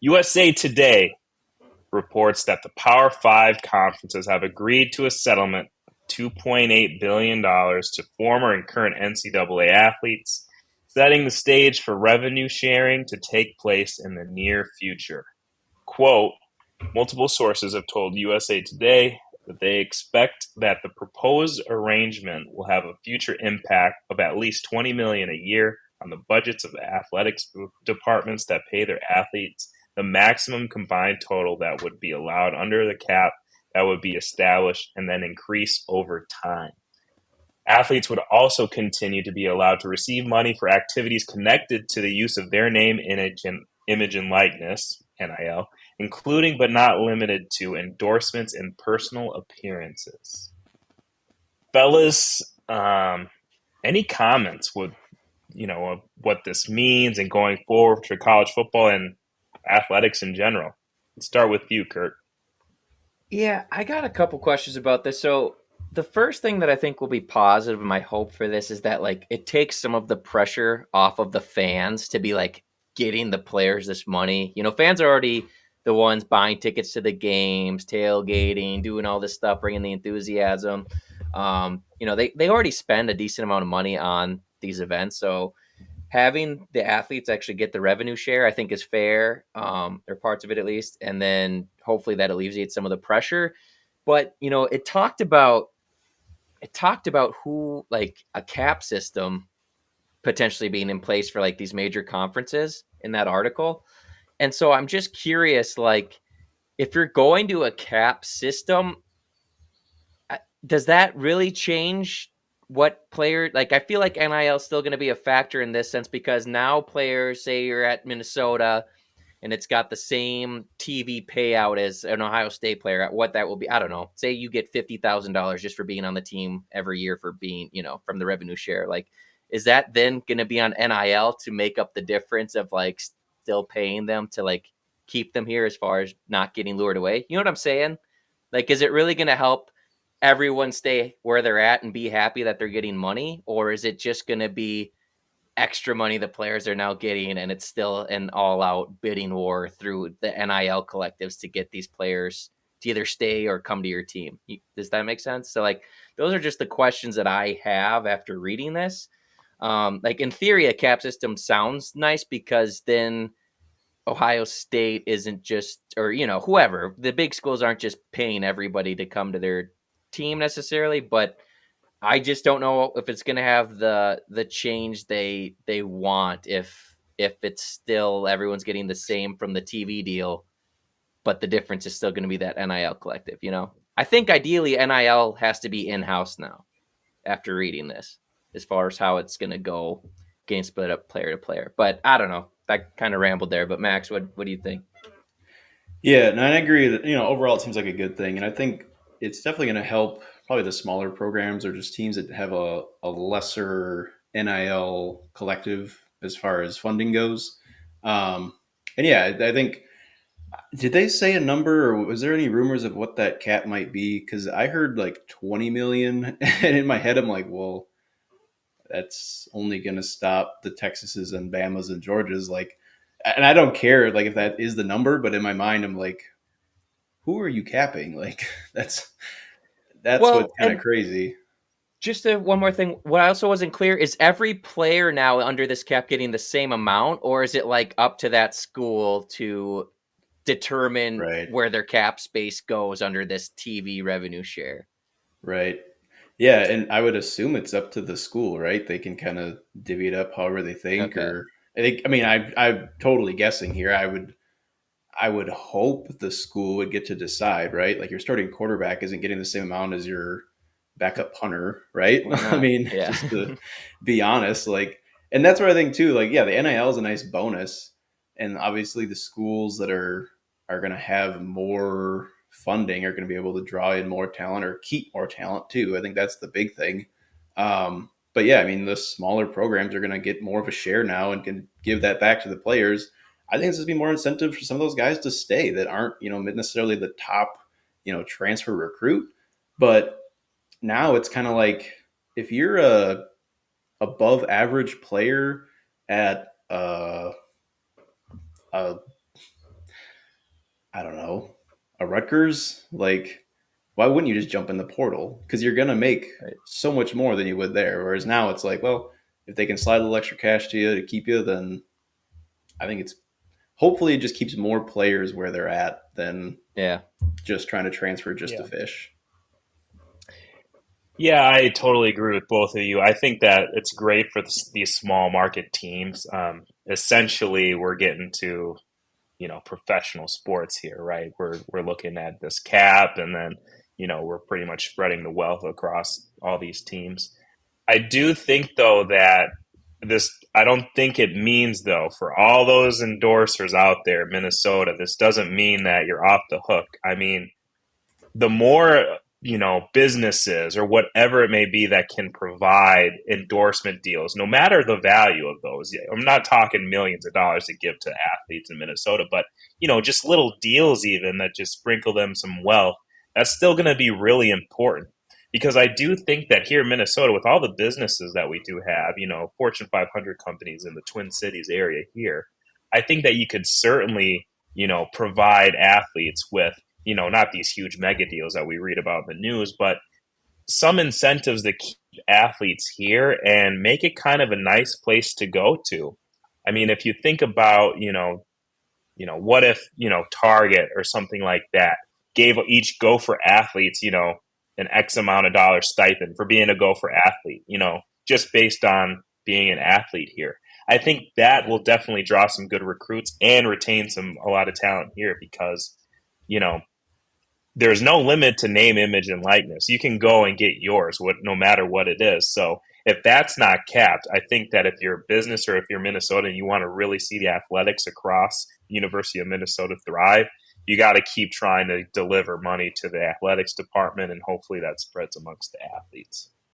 USA Today reports that the Power Five conferences have agreed to a settlement of $2.8 billion to former and current NCAA athletes, setting the stage for revenue sharing to take place in the near future. Quote, multiple sources have told USA Today that they expect that the proposed arrangement will have a future impact of at least $20 million a year on the budgets of athletics departments that pay their athletes the maximum combined total that would be allowed under the cap that would be established and then increase over time. Athletes would also continue to be allowed to receive money for activities connected to the use of their name, image and likeness, NIL, including but not limited to endorsements and personal appearances. Fellas, any comments with of what this means and going forward for college football and athletics in general? Let's start with you, Kurt. Yeah, I got a couple questions about this. So the first thing that I think will be positive, and my hope for this is that like it takes some of the pressure off of the fans to be like getting the players this money. Fans are already the ones buying tickets to the games, tailgating, doing all this stuff, bringing the enthusiasm. They already spend a decent amount of money on these events, so having the athletes actually get the revenue share, I think, is fair, or parts of it at least, and then hopefully that alleviates some of the pressure. But it talked about who, like, a cap system potentially being in place for like these major conferences in that article, and so I'm just curious, like, if you're going to a cap system, does that really change what player, like, I feel like NIL is still going to be a factor in this sense, because now players, say you're at Minnesota and it's got the same TV payout as an Ohio State player, what that will be, I don't know. Say you get $50,000 just for being on the team every year, for being, from the revenue share. Like, is that then going to be on NIL to make up the difference of like still paying them to like keep them here, as far as not getting lured away? You know what I'm saying? Like, is it really going to help everyone stay where they're at and be happy that they're getting money, or is it just going to be extra money the players are now getting, and it's still an all-out bidding war through the NIL collectives to get these players to either stay or come to your team? Does that make sense? So, like, those are just the questions that I have after reading this. Like, in theory, a cap system sounds nice, because then Ohio State isn't just, or whoever, the big schools aren't just paying everybody to come to their team necessarily. But I just don't know if it's going to have the change they want, if it's still everyone's getting the same from the TV deal, but the difference is still going to be that NIL collective. I think ideally NIL has to be in house now, after reading this, as far as how it's going to go, getting split up player to player. But I don't know. That kind of rambled there. But Max, what do you think? Yeah, and I agree that overall it seems like a good thing, and I think it's definitely going to help probably the smaller programs or just teams that have a lesser NIL collective as far as funding goes. Um, and yeah, I think, did they say a number, or was there any rumors of what that cap might be? Because I heard like 20 million, and in my head I'm like, well, that's only going to stop the Texases and Bamas and Georgias, like, and I don't care like if that is the number, but in my mind I'm like, who are you capping? Like that's what's Well, kind of and crazy. just one more thing. What I also wasn't clear is, every player now under this cap getting the same amount, or is it like up to that school to determine Right. where their cap space goes under this TV revenue share? Right. Yeah, and I would assume it's up to the school, right? They can kind of divvy it up however they think, Okay. or I think. I mean, I'm totally guessing here. I would hope the school would get to decide, right? Like, your starting quarterback isn't getting the same amount as your backup punter, right? Why I not? mean, Yeah. just to be honest, like, and that's where I think too. Like, yeah, the NIL is a nice bonus, and obviously the schools that are going to have more funding are going to be able to draw in more talent or keep more talent too. I think that's the big thing. But yeah, I mean, the smaller programs are going to get more of a share now and can give that back to the players. I think this would be more incentive for some of those guys to stay that aren't, necessarily the top, transfer recruit. But now it's kind of like, if you're a above average player at a I don't know, a Rutgers, like, why wouldn't you just jump in the portal? Because you're gonna make Right. so much more than you would there. Whereas now it's like, well, if they can slide a little extra cash to you to keep you, then I think it's hopefully it just keeps more players where they're at than Yeah. just trying to transfer just to Yeah. fish. Yeah, I totally agree with both of you. I think that it's great for these small market teams. Essentially, we're getting to, professional sports here, right? We're looking at this cap, and then, we're pretty much spreading the wealth across all these teams. I do think though that I don't think it means though for all those endorsers out there in Minnesota, this doesn't mean that you're off the hook. I mean, the more businesses or whatever it may be that can provide endorsement deals, no matter the value of those, I'm not talking millions of dollars to give to athletes in Minnesota, but just little deals even that just sprinkle them some wealth, that's still going to be really important. Because I do think that here in Minnesota, with all the businesses that we do have, Fortune 500 companies in the Twin Cities area here, I think that you could certainly provide athletes with not these huge mega deals that we read about in the news, but some incentives that keep athletes here and make it kind of a nice place to go to. I mean, if you think about, what if, Target or something like that gave each Gopher athletes, an X amount of dollars stipend for being a Gopher athlete, just based on being an athlete here. I think that will definitely draw some good recruits and retain a lot of talent here because, you know, there's no limit to name, image, and likeness. You can go and get yours, no matter what it is. So if that's not capped, I think that if you're a business or if you're Minnesota and you want to really see the athletics across the University of Minnesota thrive, you got to keep trying to deliver money to the athletics department, and hopefully that spreads amongst the athletes.